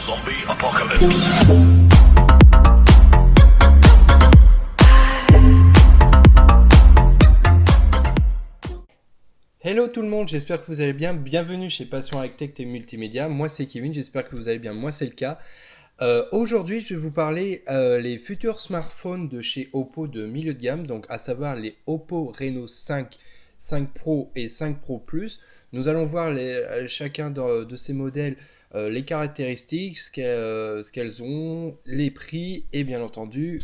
Zombie Apocalypse. Hello tout le monde, j'espère que vous allez bien. Bienvenue chez Passion High Tech et Multimédia. Moi c'est Kevin, j'espère que vous allez bien. Moi c'est le cas. Aujourd'hui, je vais vous parler les futurs smartphones de chez Oppo de milieu de gamme, donc à savoir les Oppo Reno 5, 5 Pro et 5 Pro Plus. Nous allons voir chacun de ces modèles, les caractéristiques, ce qu'elles ont, les prix et bien entendu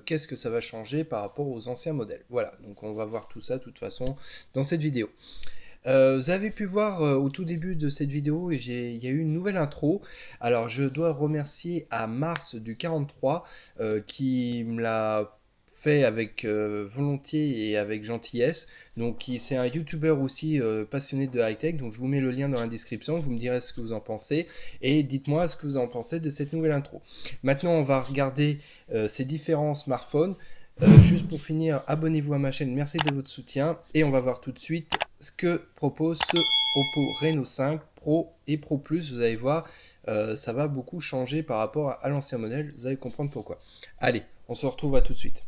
qu'est-ce que ça va changer par rapport aux anciens modèles. Voilà, donc on va voir tout ça de toute façon dans cette vidéo. Vous avez pu voir au tout début de cette vidéo, il y a eu une nouvelle intro. Alors je dois remercier à Mars du 43 qui me l'a fait avec volontiers et avec gentillesse. Donc c'est un YouTuber aussi passionné de high-tech. Donc je vous mets le lien dans la description, vous me direz ce que vous en pensez. Et dites-moi ce que vous en pensez de cette nouvelle intro. Maintenant on va regarder ces différents smartphones. Juste pour finir, abonnez-vous à ma chaîne, merci de votre soutien. Et on va voir tout de suite ce que propose ce Oppo Reno 5 Pro et Pro Plus. Vous allez voir, ça va beaucoup changer par rapport à l'ancien modèle. Vous allez comprendre pourquoi. Allez, on se retrouve à tout de suite.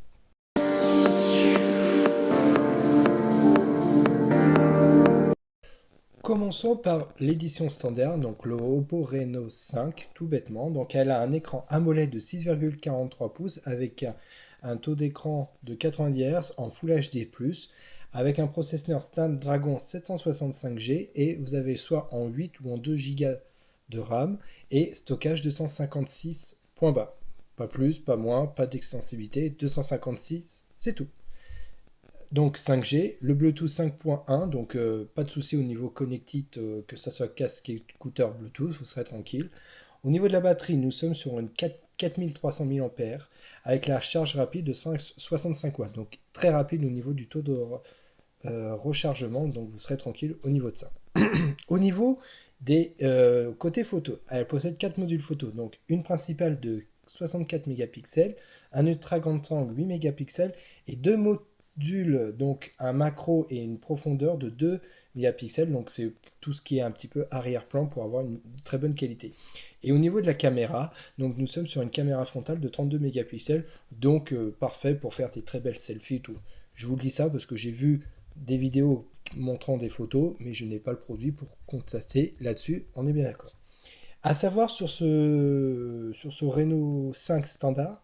Commençons par l'édition standard, donc le Oppo Reno 5, tout bêtement. Donc elle a un écran AMOLED de 6,43 pouces avec un taux d'écran de 90 Hz en Full HD+, avec un processeur Snapdragon 765G, et vous avez soit en 8 ou en 2 Go de RAM, et stockage 256 points bas. Pas plus, pas moins, pas d'extensibilité, 256, c'est tout. Donc 5G, le Bluetooth 5.1, donc pas de souci au niveau connectique, que ça soit casque et écouteur Bluetooth, vous serez tranquille. Au niveau de la batterie, nous sommes sur une 4300 mAh avec la charge rapide de 65 watts, donc très rapide au niveau du taux de rechargement, donc vous serez tranquille au niveau de ça. Au niveau des côtés photo, elle possède 4 modules photo, donc une principale de 64 mégapixels, un ultra grand angle 8 mégapixels et deux modules, donc un macro et une profondeur de 2 mégapixels, donc c'est tout ce qui est un petit peu arrière-plan pour avoir une très bonne qualité. Et au niveau de la caméra, donc nous sommes sur une caméra frontale de 32 mégapixels, donc parfait pour faire des très belles selfies et tout. Je vous le dis ça parce que j'ai vu des vidéos montrant des photos, mais je n'ai pas le produit pour constater là-dessus, on est bien d'accord. À savoir sur ce Reno 5 standard,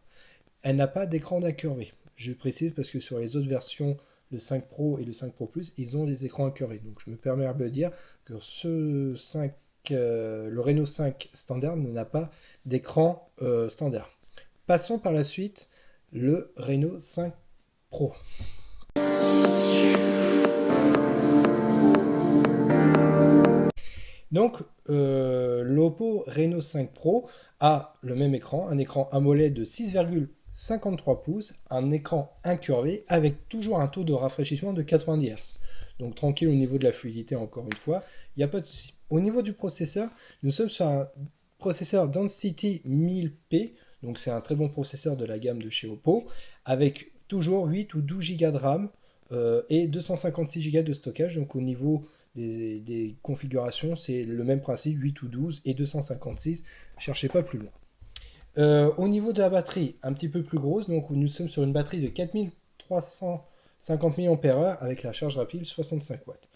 elle n'a pas d'écran incurvé. Je précise parce que sur les autres versions, le 5 Pro et le 5 Pro Plus, ils ont des écrans incurvés. Donc je me permets de dire que le Reno 5 standard n'a pas d'écran standard. Passons par la suite le Reno 5 Pro. Donc, l'Oppo Reno 5 Pro a le même écran, un écran AMOLED de 6,53 pouces, un écran incurvé avec toujours un taux de rafraîchissement de 90 Hz. Donc tranquille au niveau de la fluidité, encore une fois, il n'y a pas de souci. Au niveau du processeur, nous sommes sur un processeur Density 1000P, donc c'est un très bon processeur de la gamme de chez Oppo, avec toujours 8 ou 12 Go de RAM et 256 Go de stockage, donc au niveau des configurations, c'est le même principe, 8 ou 12 et 256, cherchez pas plus loin. Au niveau de la batterie, un petit peu plus grosse, donc nous sommes sur une batterie de 4350 mAh avec la charge rapide 65 watts.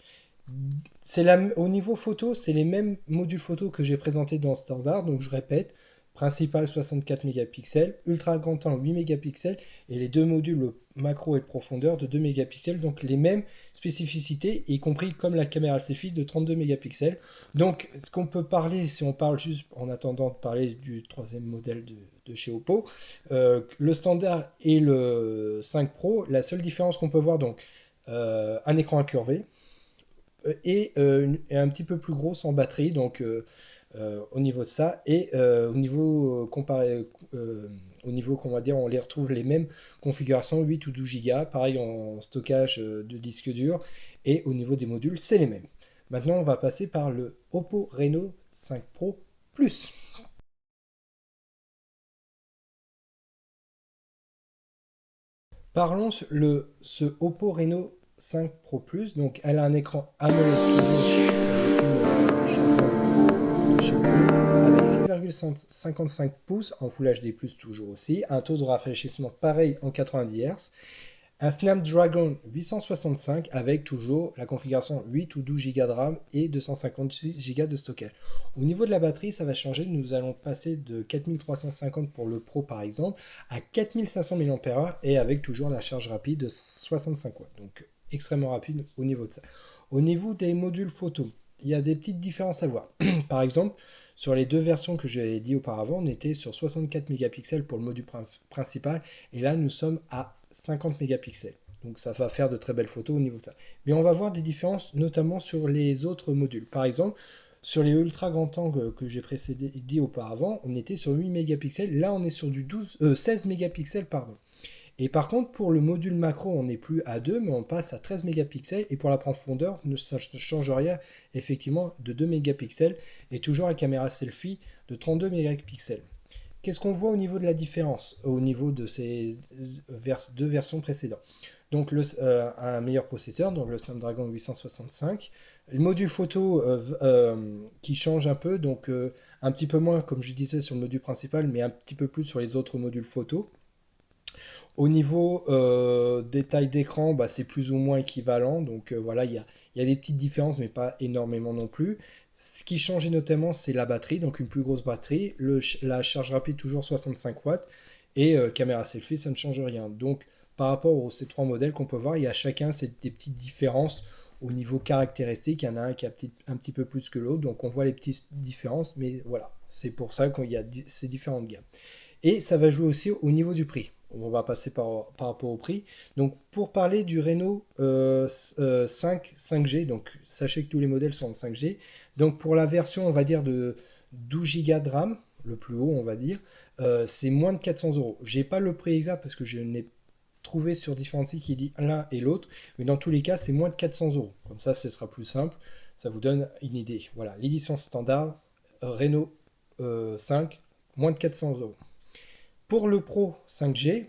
Au niveau photo, c'est les mêmes modules photo que j'ai présentés dans standard, donc je répète, principal 64 mégapixels, ultra grand angle 8 mégapixels et les deux modules macro et profondeur de 2 mégapixels, donc les mêmes spécificités, y compris comme la caméra selfie de 32 mégapixels. Donc ce qu'on peut parler, si on parle juste en attendant de parler du troisième modèle de chez Oppo, le standard et le 5 Pro, la seule différence qu'on peut voir, donc un écran incurvé et un petit peu plus grosse en batterie, donc au niveau de ça, et au niveau comparé, au niveau qu'on va dire, on les retrouve les mêmes configurations, 8 ou 12 Go, pareil en stockage de disque dur, et au niveau des modules, c'est les mêmes. Maintenant, on va passer par le Oppo Reno 5 Pro Plus. Parlons ce Oppo Reno 5 Pro Plus, donc elle a un écran AMOLED toujours avec 6,55 pouces en Full HD+, toujours aussi, un taux de rafraîchissement pareil en 90 Hz, un Snapdragon 865 avec toujours la configuration 8 ou 12 Go de RAM et 256 Go de stockage. Au niveau de la batterie, ça va changer. Nous allons passer de 4350 pour le Pro par exemple à 4500 mAh et avec toujours la charge rapide de 65 watts. Donc extrêmement rapide au niveau de ça. Au niveau des modules photo, il y a des petites différences à voir. Par exemple, sur les deux versions que j'ai dit auparavant, on était sur 64 mégapixels pour le module principal et là nous sommes à 50 mégapixels. Donc ça va faire de très belles photos au niveau de ça. Mais on va voir des différences notamment sur les autres modules. Par exemple, sur les ultra grand angle que j'ai dit auparavant, on était sur 8 mégapixels. Là, on est sur du 16 mégapixels, pardon. Et par contre, pour le module macro, on n'est plus à 2, mais on passe à 13 mégapixels. Et pour la profondeur, ça ne change rien, effectivement, de 2 mégapixels. Et toujours la caméra selfie de 32 mégapixels. Qu'est-ce qu'on voit au niveau de la différence, au niveau de ces deux versions précédentes? Donc un meilleur processeur, donc le Snapdragon 865. Le module photo qui change un peu, donc un petit peu moins, comme je disais, sur le module principal, mais un petit peu plus sur les autres modules photo. Au niveau des tailles d'écran, bah, c'est plus ou moins équivalent. Donc voilà, il y a des petites différences, mais pas énormément non plus. Ce qui changeait notamment, c'est la batterie, donc une plus grosse batterie, la charge rapide toujours 65 watts, et caméra selfie, ça ne change rien. Donc par rapport ces trois modèles qu'on peut voir, il y a chacun des petites différences au niveau caractéristique. Il y en a un qui a un petit peu plus que l'autre, donc on voit les petites différences, mais voilà, c'est pour ça qu'il y a ces différentes gammes. Et ça va jouer aussi au niveau du prix. On va passer par rapport au prix. Donc pour parler du Reno 5G, donc sachez que tous les modèles sont en 5G. Donc pour la version, on va dire de 12 Go de RAM, le plus haut on va dire, c'est moins de 400 euros. J'ai pas le prix exact parce que je n'ai trouvé sur différents sites qui dit l'un et l'autre, mais dans tous les cas c'est moins de 400 euros. Comme ça ce sera plus simple, ça vous donne une idée. Voilà, l'édition standard Reno 5, moins de 400 euros. Pour le Pro 5G,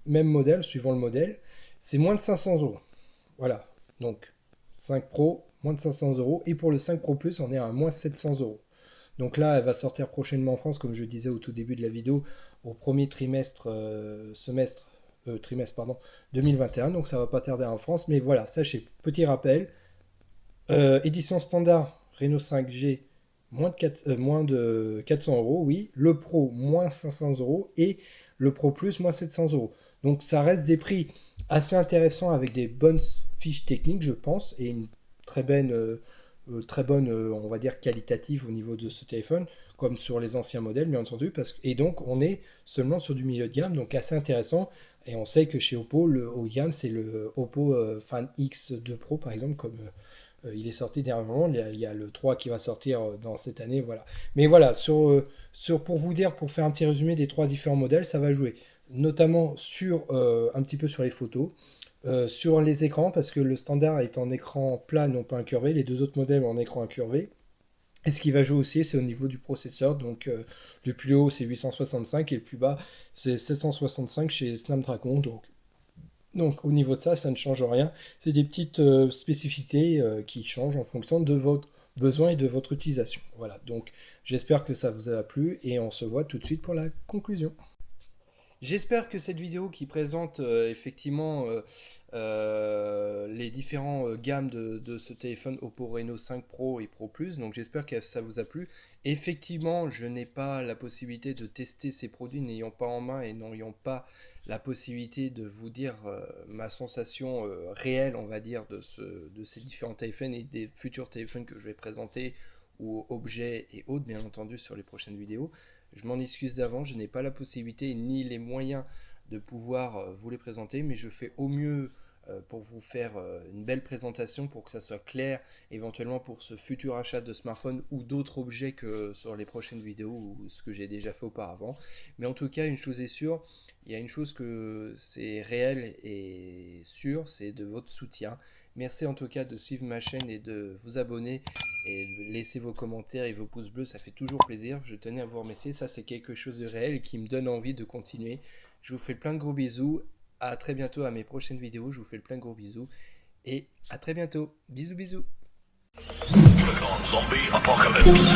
même modèle, suivant le modèle, c'est moins de 500 euros. Voilà, donc 5 Pro, moins de 500 euros. Et pour le 5 Pro Plus, on est à moins 700 euros. Donc là, elle va sortir prochainement en France, comme je disais au tout début de la vidéo, au premier trimestre, trimestre 2021. Donc ça va pas tarder en France. Mais voilà, sachez, petit rappel, édition standard Reno 5G, moins de 400 euros, oui. Le Pro, moins 500 euros. Et le Pro Plus, moins 700 euros. Donc ça reste des prix assez intéressants avec des bonnes fiches techniques, je pense, et une très bonne, on va dire, qualitative au niveau de ce téléphone, comme sur les anciens modèles, bien entendu. Et donc on est seulement sur du milieu de gamme, donc assez intéressant. Et on sait que chez Oppo, le haut de gamme, c'est le Oppo Fan X2 Pro, par exemple, comme il est sorti dernièrement. Il y a le 3 qui va sortir dans cette année, voilà. Mais voilà, pour vous dire, pour faire un petit résumé des trois différents modèles, ça va jouer notamment sur un petit peu sur les photos, sur les écrans, parce que le standard est en écran plat, non pas incurvé, les deux autres modèles en écran incurvé. Et ce qui va jouer aussi, c'est au niveau du processeur. Donc le plus haut, c'est 865 et le plus bas, c'est 765 chez Snapdragon. Donc au niveau de ça, ça ne change rien. C'est des petites spécificités qui changent en fonction de votre besoin et de votre utilisation. Voilà, donc j'espère que ça vous a plu et on se voit tout de suite pour la conclusion. J'espère que cette vidéo qui présente effectivement les différentes gammes de ce téléphone Oppo Reno 5 Pro et Pro Plus, donc j'espère que ça vous a plu. Effectivement, je n'ai pas la possibilité de tester ces produits n'ayant pas en main et n'ayant pas la possibilité de vous dire ma sensation réelle, on va dire, de ces différents téléphones et des futurs téléphones que je vais présenter ou objets et autres, bien entendu, sur les prochaines vidéos. Je m'en excuse d'avance, je n'ai pas la possibilité ni les moyens de pouvoir vous les présenter, mais je fais au mieux pour vous faire une belle présentation pour que ça soit clair, éventuellement pour ce futur achat de smartphone ou d'autres objets que sur les prochaines vidéos ou ce que j'ai déjà fait auparavant. Mais en tout cas, une chose est sûre, il y a une chose que c'est réel et sûr, c'est de votre soutien. Merci en tout cas de suivre ma chaîne et de vous abonner et de laisser vos commentaires et vos pouces bleus, ça fait toujours plaisir. Je tenais à vous remercier, ça c'est quelque chose de réel et qui me donne envie de continuer. Je vous fais plein de gros bisous, à très bientôt à mes prochaines vidéos, je vous fais plein de gros bisous et à très bientôt. Bisous bisous. Zombie Apocalypse.